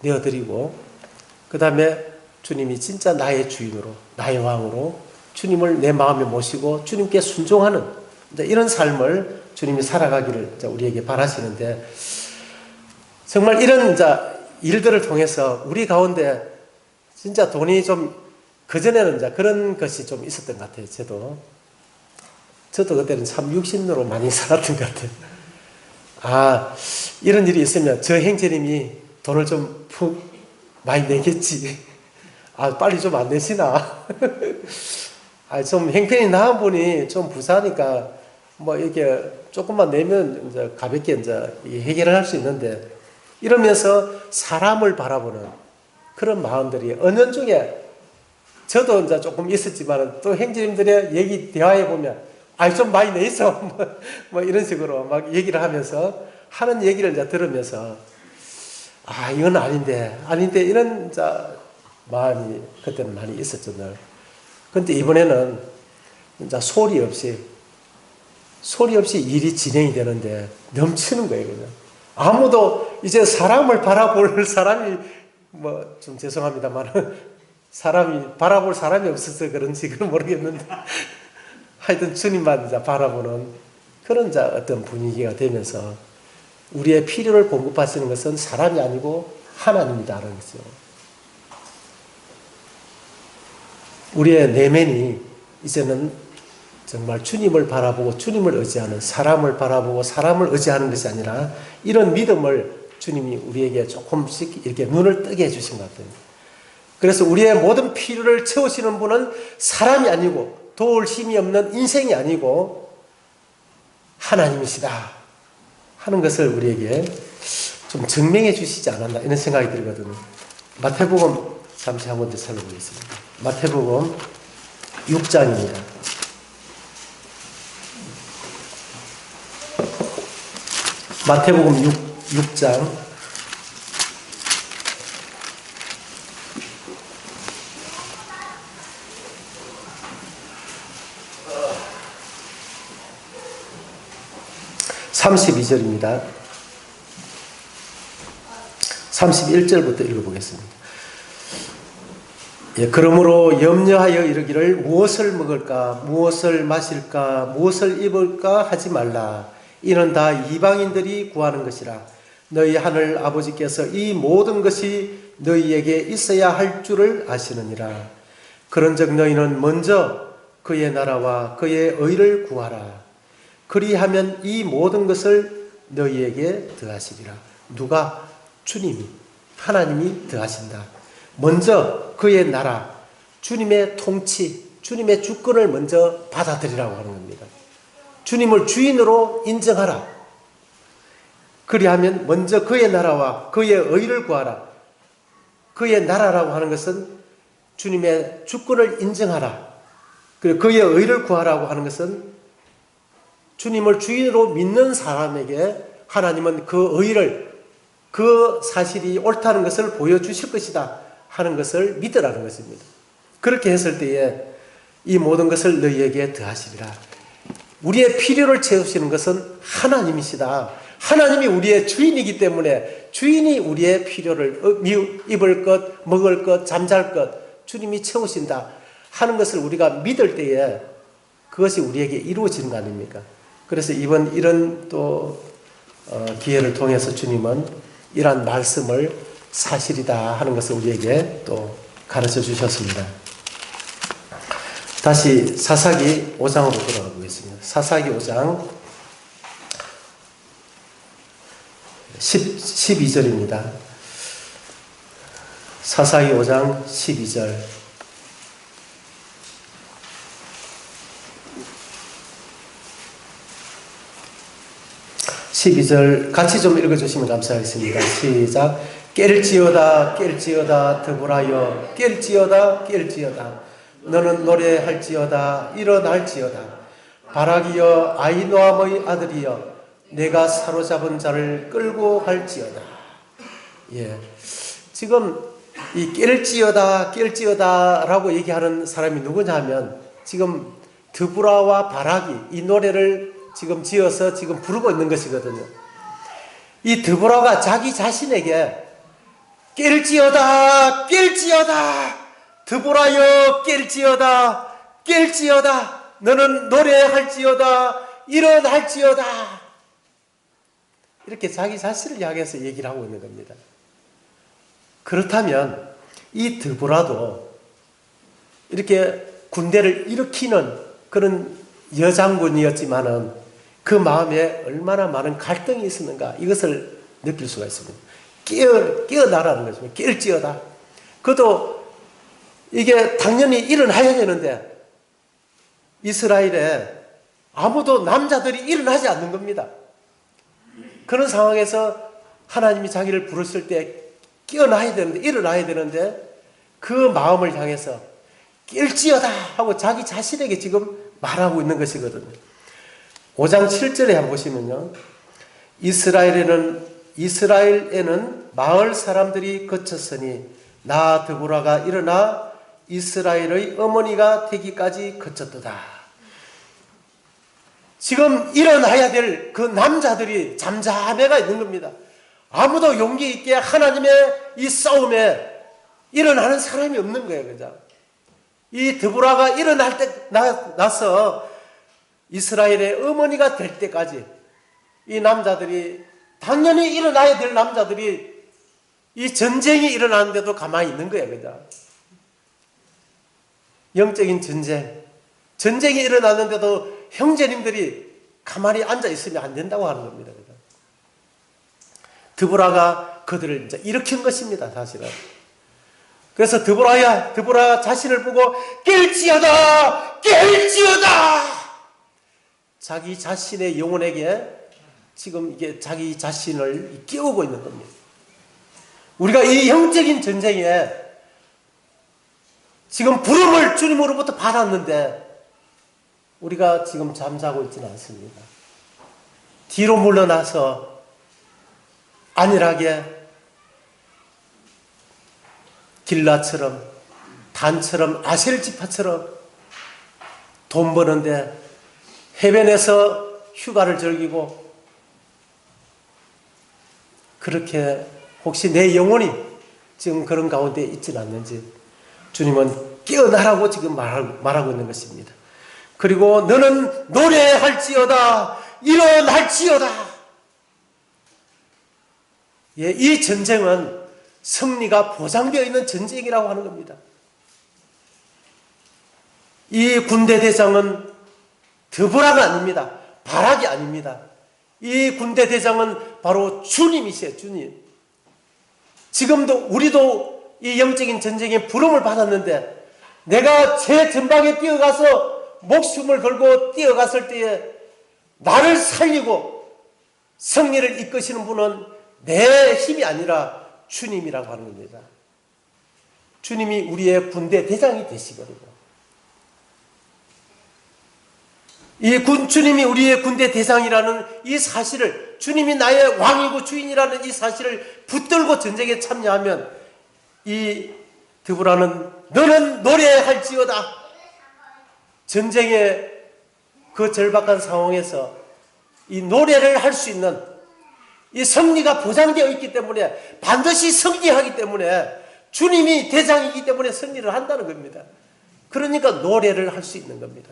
내어드리고 그 다음에 주님이 진짜 나의 주인으로 나의 왕으로 주님을 내 마음에 모시고 주님께 순종하는 이런 삶을 주님이 살아가기를 우리에게 바라시는데, 정말 이런 일들을 통해서 우리 가운데 진짜 돈이 좀 그전에는 그런 것이 좀 있었던 것 같아요. 저도 그때는 참 육신으로 많이 살았던 것 같아요. 이런 일이 있으면 저 형제님이 돈을 좀 푹 많이 내겠지. 빨리 좀 안 내시나. 좀 형편이 나은 분이 좀 부자니까 뭐 이렇게 조금만 내면 이제 가볍게 이제 해결을 할 수 있는데, 이러면서 사람을 바라보는 그런 마음들이 은연중에 저도 이제 조금 있었지만 또 형제님들의 얘기 대화해 보면 좀 많이 내 있어 뭐 이런 식으로 막 얘기를 하면서 하는 얘기를 이제 들으면서 이건 아닌데 이런 이제 마음이 그때는 많이 있었죠. 그런데 이번에는 이제 소리 없이 일이 진행이 되는데 넘치는 거예요. 그냥 아무도 이제 사람을 바라볼 사람이 뭐 좀 죄송합니다만 바라볼 사람이 없어서 그런지 그건 모르겠는데 하여튼 주님만 이제 바라보는 그런 이제 어떤 분위기가 되면서 우리의 필요를 공급하시는 것은 사람이 아니고 하나님이다라는 거죠. 우리의 내면이 이제는 정말 주님을 바라보고 주님을 의지하는, 사람을 바라보고 사람을 의지하는 것이 아니라 이런 믿음을 주님이 우리에게 조금씩 이렇게 눈을 뜨게 해주신 것 같아요. 그래서 우리의 모든 필요를 채우시는 분은 사람이 아니고 도울 힘이 없는 인생이 아니고 하나님이시다 하는 것을 우리에게 좀 증명해 주시지 않았나 이런 생각이 들거든요. 마태복음 잠시 한번 더 살펴보겠습니다. 마태복음 6장입니다. 마태복음 6장 32절입니다. 31절부터 읽어보겠습니다. 예, 그러므로 염려하여 이르기를 무엇을 먹을까 무엇을 마실까 무엇을 입을까 하지 말라. 이는 다 이방인들이 구하는 것이라. 너희 하늘 아버지께서 이 모든 것이 너희에게 있어야 할 줄을 아시느니라. 그런즉 너희는 먼저 그의 나라와 그의 의를 구하라. 그리하면 이 모든 것을 너희에게 더하시리라. 누가? 주님이, 하나님이 더하신다. 먼저 그의 나라, 주님의 통치, 주님의 주권을 먼저 받아들이라고 하는 겁니다. 주님을 주인으로 인정하라. 그리하면 먼저 그의 나라와 그의 의를 구하라. 그의 나라라고 하는 것은 주님의 주권을 인정하라. 그리고 그의 의를 구하라고 하는 것은 주님을 주인으로 믿는 사람에게 하나님은 그 의를, 그 사실이 옳다는 것을 보여주실 것이다 하는 것을 믿으라는 것입니다. 그렇게 했을 때에 이 모든 것을 너희에게 더하시리라. 우리의 필요를 채우시는 것은 하나님이시다. 하나님이 우리의 주인이기 때문에 주인이 우리의 필요를, 입을 것, 먹을 것, 잠잘 것 주님이 채우신다 하는 것을 우리가 믿을 때에 그것이 우리에게 이루어지는 거 아닙니까? 그래서 이번 이런 또 기회를 통해서 주님은 이러한 말씀을 사실이다 하는 것을 우리에게 또 가르쳐 주셨습니다. 다시 사사기 5장으로 돌아가 보겠습니다. 사사기 5장 12절입니다. 사사기 5장 12절. 같이 좀 읽어주시면 감사하겠습니다. 시작. 깰지어다 깰지어다 드보라여 깰지어다 깰지어다 너는 노래할지어다 일어날지어다 바라기여 아히노암의 아들이여 내가 사로잡은 자를 끌고 갈지어다. 예, 지금 이 깰지어다 깰지어다 라고 얘기하는 사람이 누구냐 하면 지금 드보라와 바라기 이 노래를 지금 지어서 지금 부르고 있는 것이거든요. 이 드보라가 자기 자신에게 깰지어다 깰지어다 드보라여 깰지어다 깰지어다 너는 노래할지어다 일어날지어다 이렇게 자기 자신을 향해서 얘기를 하고 있는 겁니다. 그렇다면 이 드보라도 이렇게 군대를 일으키는 그런 여장군이었지만은 그 마음에 얼마나 많은 갈등이 있었는가 이것을 느낄 수가 있습니다. 깨어나라는 거죠. 깰지어다. 그것도 이게 당연히 일어나야 되는데 이스라엘에 아무도 남자들이 일어나지 않는 겁니다. 그런 상황에서 하나님이 자기를 부르실 때 깨어나야 되는데 일어나야 되는데 그 마음을 향해서 깰지어다 하고 자기 자신에게 지금 말하고 있는 것이거든요. 5장 7절에 한번 보시면요. 이스라엘에는 마을 사람들이 거쳤으니 나 드보라가 일어나 이스라엘의 어머니가 되기까지 거쳤도다. 지금 일어나야 될 그 남자들이 잠잠해가 있는 겁니다. 아무도 용기 있게 하나님의 이 싸움에 일어나는 사람이 없는 거예요. 그죠? 이 드보라가 일어날 때 나서 이스라엘의 어머니가 될 때까지 이 남자들이 당연히 일어나야 될 남자들이 이 전쟁이 일어나는데도 가만히 있는 거예요. 그죠? 영적인 전쟁, 전쟁이 일어났는데도 형제님들이 가만히 앉아 있으면 안 된다고 하는 겁니다. 드보라가 그들을 이제 일으킨 것입니다, 사실은. 그래서 드보라 자신을 보고 깰지어다! 깰지어다! 자기 자신의 영혼에게 지금 이게 자기 자신을 깨우고 있는 겁니다. 우리가 이 영적인 전쟁에 지금 부름을 주님으로부터 받았는데 우리가 지금 잠자고 있지는 않습니다. 뒤로 물러나서 안일하게 길라처럼 단처럼 아셀지파처럼 돈 버는데 해변에서 휴가를 즐기고 그렇게 혹시 내 영혼이 지금 그런 가운데 있지는 않는지 주님은 깨어나라고 지금 말하고 있는 것입니다. 그리고 너는 노래할지어다 일어날지어다. 예, 이 전쟁은 승리가 보장되어 있는 전쟁이라고 하는 겁니다. 이 군대 대장은 드보라가 아닙니다. 바락이 아닙니다. 이 군대 대장은 바로 주님이세요. 주님. 지금도 우리도 이 영적인 전쟁에 부름을 받았는데 내가 제 전방에 뛰어가서 목숨을 걸고 뛰어갔을 때에 나를 살리고 승리를 이끄시는 분은 내 힘이 아니라 주님이라고 하는 겁니다. 주님이 우리의 군대 대장이 되시거든요. 주님이 우리의 군대 대장이라는 이 사실을, 주님이 나의 왕이고 주인이라는 이 사실을 붙들고 전쟁에 참여하면 이 드보라는 너는 노래할지어다. 전쟁의 그 절박한 상황에서 이 노래를 할 수 있는 이 승리가 보장되어 있기 때문에 반드시 승리하기 때문에 주님이 대장이기 때문에 승리를 한다는 겁니다. 그러니까 노래를 할 수 있는 겁니다.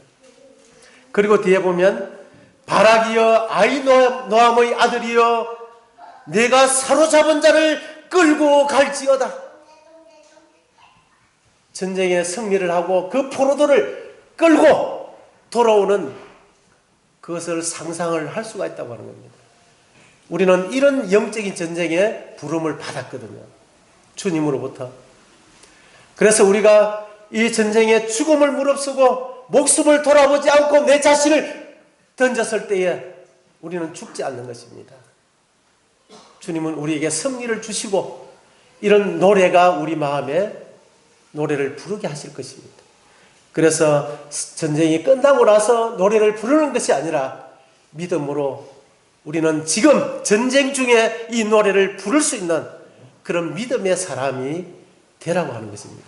그리고 뒤에 보면 바락이여 아히노암의 아들이여 내가 사로잡은 자를 끌고 갈지어다. 전쟁에 승리를 하고 그 포로들을 끌고 돌아오는 그것을 상상을 할 수가 있다고 하는 겁니다. 우리는 이런 영적인 전쟁에 부름을 받았거든요. 주님으로부터. 그래서 우리가 이 전쟁에 죽음을 무릅쓰고 목숨을 돌아보지 않고 내 자신을 던졌을 때에 우리는 죽지 않는 것입니다. 주님은 우리에게 승리를 주시고 이런 노래가 우리 마음에 노래를 부르게 하실 것입니다. 그래서 전쟁이 끝나고 나서 노래를 부르는 것이 아니라 믿음으로 우리는 지금 전쟁 중에 이 노래를 부를 수 있는 그런 믿음의 사람이 되라고 하는 것입니다.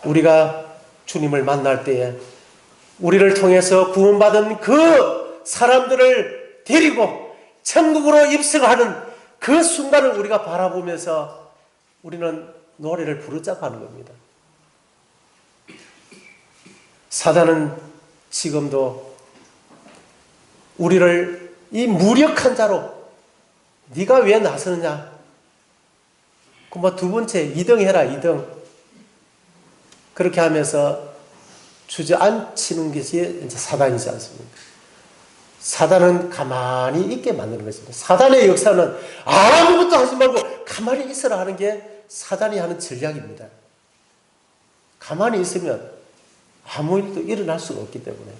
우리가 주님을 만날 때에 우리를 통해서 구원받은 그 사람들을 데리고 천국으로 입성하는 그 순간을 우리가 바라보면서 우리는 노래를 부르자고 하는 겁니다. 사단은 지금도 우리를 이 무력한 자로 네가 왜 나서느냐? 그 두 번째 2등 해라 2등 그렇게 하면서 주저앉히는 것이 이제 사단이지 않습니까? 사단은 가만히 있게 만드는 것입니다. 사단의 역사는 아무것도 하지 말고 가만히 있으라 하는 게 사단이 하는 전략입니다. 가만히 있으면 아무 일도 일어날 수가 없기 때문에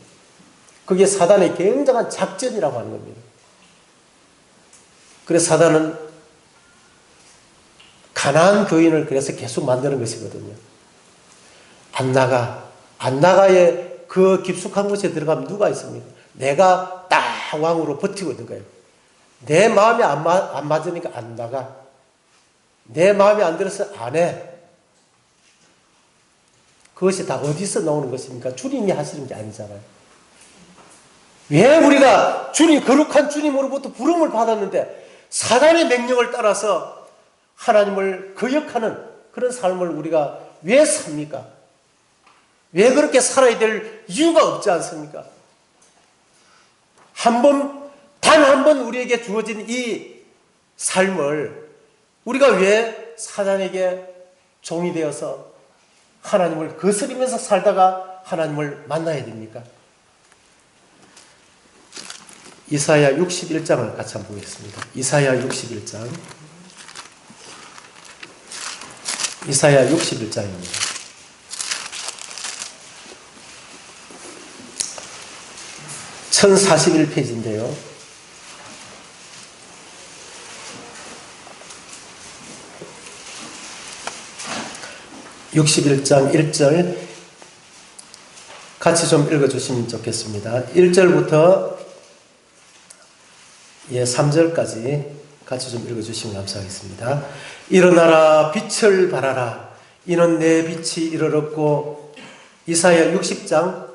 그게 사단의 굉장한 작전이라고 하는 겁니다. 그래서 사단은 가나안 교인을 그래서 계속 만드는 것이거든요. 안나가의 그 깊숙한 곳에 들어가면 누가 있습니까? 내가 딱 왕으로 버티고 있는 거예요. 내 마음이 안 맞으니까 안 나가. 내 마음에 안 들어서 안 해. 그것이 다 어디서 나오는 것입니까? 주님이 하시는 게 아니잖아요. 왜 우리가 거룩한 주님으로부터 부름을 받았는데 사단의 명령을 따라서 하나님을 거역하는 그런 삶을 우리가 왜 삽니까? 왜 그렇게 살아야 될 이유가 없지 않습니까? 단 한 번 우리에게 주어진 이 삶을 우리가 왜 사단에게 종이 되어서 하나님을 거스리면서 살다가 하나님을 만나야 됩니까? 이사야 61장을 같이 한번 보겠습니다. 이사야 61장. 이사야 61장입니다. 1041페이지인데요. (61장) 1절 같이 좀 읽어주시면 좋겠습니다. 1절부터 3절까지 같이 좀 읽어주시면 감사하겠습니다. 일어나라 빛을 발하라 이는 내 빛이 이르렀고. 이사야 60장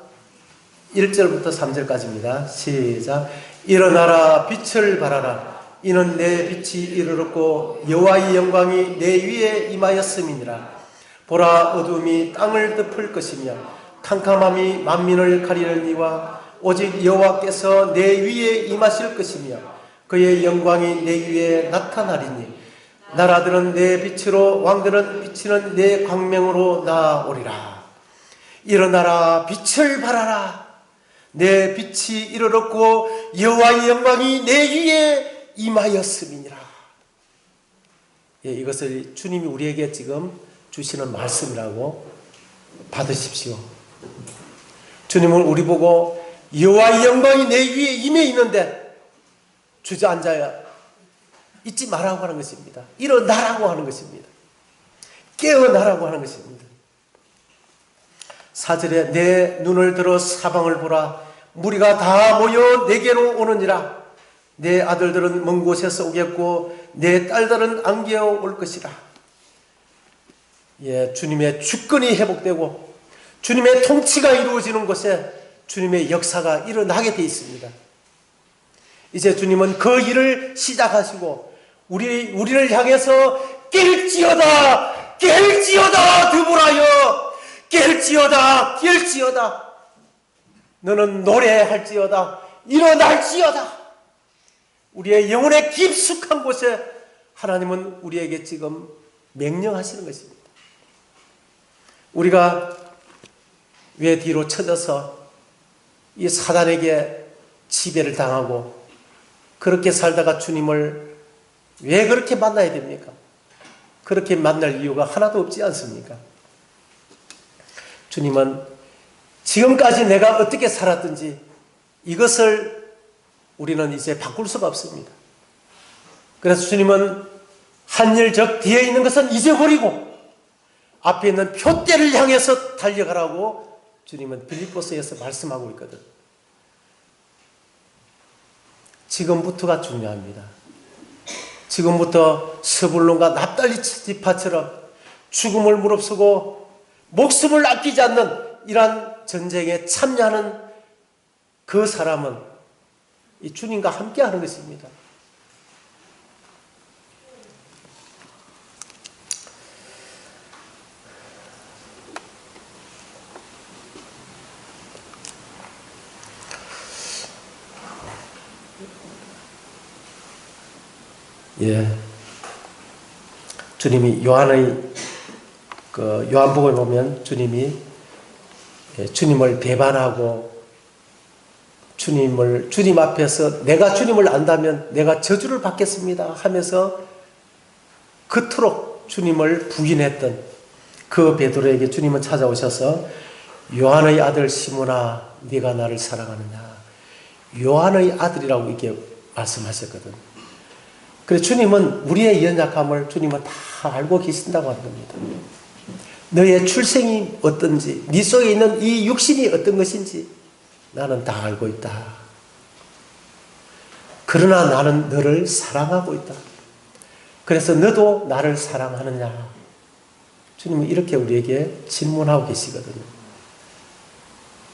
1절부터 3절까지입니다. 시작. 일어나라 빛을 발하라 이는 내 빛이 이르렀고 여호와의 영광이 내 위에 임하였음이니라. 보라 어둠이 땅을 덮을 것이며 캄캄함이 만민을 가리느니와 오직 여호와께서 내 위에 임하실 것이며 그의 영광이 내 위에 나타나리니 나라들은 내 빛으로 왕들은 비치는 내 광명으로 나오리라. 일어나라 빛을 발하라 내 빛이 이르렀고 여호와의 영광이 내 위에 임하였음이니라. 이것을 주님이 우리에게 지금 주시는 말씀이라고 받으십시오. 주님은 우리 보고 여호와의 영광이 내 위에 임해 있는데 주저앉아 있지 말라고 하는 것입니다. 일어나라고 하는 것입니다. 깨어나라고 하는 것입니다. 4절에 내 눈을 들어 사방을 보라 무리가 다 모여 내게로 오느니라. 내 아들들은 먼 곳에서 오겠고 내 딸들은 안겨 올 것이라. 주님의 주권이 회복되고 주님의 통치가 이루어지는 곳에 주님의 역사가 일어나게 되어 있습니다. 이제 주님은 그 일을 시작하시고 우리를 향해서 깰지어다 깰지어다 드보라여 깰지어다 너는 노래할지어다 일어날지어다. 우리의 영혼의 깊숙한 곳에 하나님은 우리에게 지금 명령하시는 것입니다. 우리가 왜 뒤로 쳐져서 이 사단에게 지배를 당하고 그렇게 살다가 주님을 왜 그렇게 만나야 됩니까? 그렇게 만날 이유가 하나도 없지 않습니까? 주님은 지금까지 내가 어떻게 살았든지 이것을 우리는 이제 바꿀 수가 없습니다. 그래서 주님은 한일적 뒤에 있는 것은 잊어버리고 앞에 있는 표대를 향해서 달려가라고 주님은 빌립보서에서 말씀하고 있거든. 지금부터가 중요합니다. 지금부터 스불론과 납달리 지파처럼 죽음을 무릅쓰고 목숨을 아끼지 않는 이러한 전쟁에 참여하는 그 사람은 이 주님과 함께 하는 것입니다. 주님이 요한복음에 보면 주님을 배반하고 주님 앞에서 내가 주님을 안다면 내가 저주를 받겠습니다 하면서 그토록 주님을 부인했던 그 베드로에게 주님은 찾아오셔서 요한의 아들 시몬아 네가 나를 사랑하느냐. 요한의 아들이라고 이렇게 말씀하셨거든. 그래서 주님은 우리의 연약함을 주님은 다 알고 계신다고 하는 겁니다. 너의 출생이 어떤지, 네 속에 있는 이 육신이 어떤 것인지 나는 다 알고 있다. 그러나 나는 너를 사랑하고 있다. 그래서 너도 나를 사랑하느냐. 주님은 이렇게 우리에게 질문하고 계시거든요.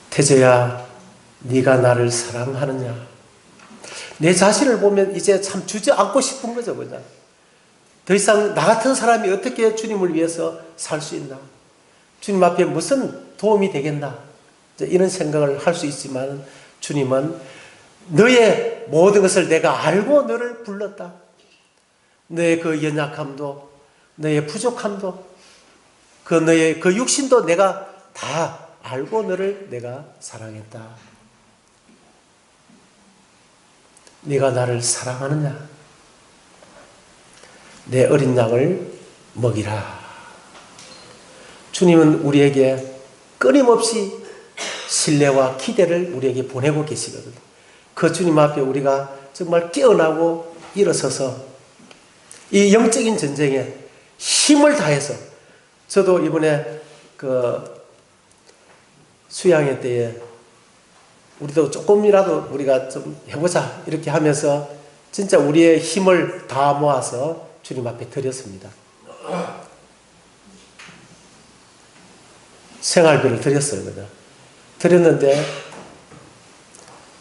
태조야, 네가 나를 사랑하느냐. 내 자신을 보면 이제 참 주저앉고 싶은 거죠. 그냥. 더 이상 나 같은 사람이 어떻게 주님을 위해서 살 수 있나. 주님 앞에 무슨 도움이 되겠나. 이런 생각을 할 수 있지만 주님은 너의 모든 것을 내가 알고 너를 불렀다. 너의 그 연약함도 너의 부족함도 그 너의 그 육신도 내가 다 알고 너를 내가 사랑했다. 네가 나를 사랑하느냐? 내 어린 양을 먹이라. 주님은 우리에게 끊임없이 신뢰와 기대를 우리에게 보내고 계시거든요. 그 주님 앞에 우리가 정말 깨어나고 일어서서 이 영적인 전쟁에 힘을 다해서, 저도 이번에 그 수양회 때에 우리도 조금이라도 우리가 좀 해보자 이렇게 하면서 진짜 우리의 힘을 다 모아서 주님 앞에 드렸습니다. 생활비를 드렸어요. 그냥 드렸는데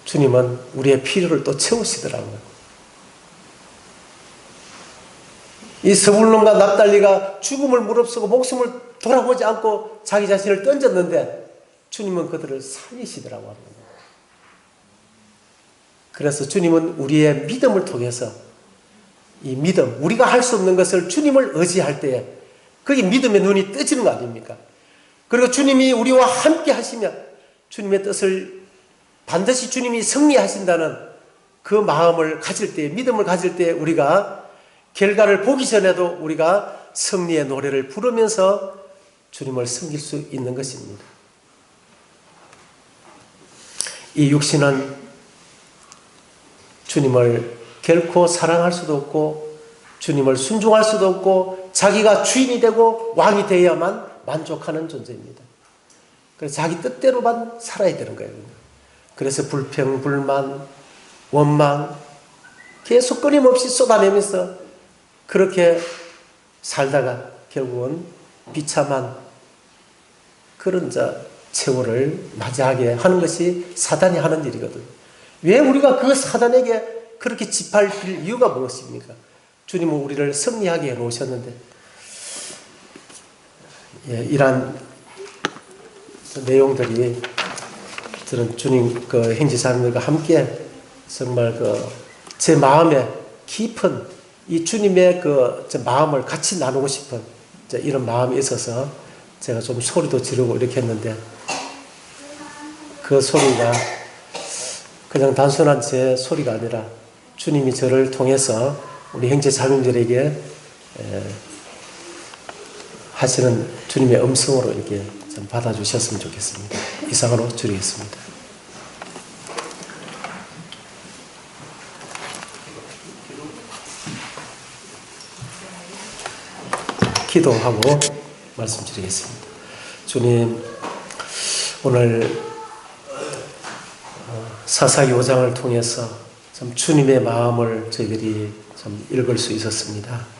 주님은 우리의 필요를 또 채우시더라고요. 이 스불론과 납달리가 죽음을 무릅쓰고 목숨을 돌아보지 않고 자기 자신을 던졌는데 주님은 그들을 살리시더라고 합니다. 그래서 주님은 우리의 믿음을 통해서 이 믿음, 우리가 할 수 없는 것을 주님을 의지할 때에 그게 믿음의 눈이 뜨지는 거 아닙니까? 그리고 주님이 우리와 함께 하시면 주님의 뜻을 반드시 주님이 승리하신다는 그 마음을 가질 때, 믿음을 가질 때 우리가 결과를 보기 전에도 우리가 승리의 노래를 부르면서 주님을 섬길 수 있는 것입니다. 이 육신은 주님을 결코 사랑할 수도 없고 주님을 순종할 수도 없고 자기가 주인이 되고 왕이 되어야만 만족하는 존재입니다. 그래서 자기 뜻대로만 살아야 되는 거예요. 그래서 불평, 불만, 원망 계속 끊임없이 쏟아내면서 그렇게 살다가 결국은 비참한 그런 세월을 맞이하게 하는 것이 사단이 하는 일이거든요. 왜 우리가 그 사단에게 그렇게 짓밟힐 이유가 무엇입니까? 주님은 우리를 승리하게 해놓으셨는데, 이러한 내용들이 저는 주님 그 형제자매들과 함께 정말 제 마음에 깊은 이 주님의 제 마음을 같이 나누고 싶은 이런 마음이 있어서 제가 좀 소리도 지르고 이렇게 했는데, 그 소리가 그냥 단순한 제 소리가 아니라 주님이 저를 통해서 우리 형제 자매들에게 하시는 주님의 음성으로 이렇게 좀 받아주셨으면 좋겠습니다. 이상으로 줄이겠습니다. 기도하고 말씀드리겠습니다. 주님, 오늘 사사기 5장을 통해서 참 주님의 마음을 저희들이 좀 읽을 수 있었습니다.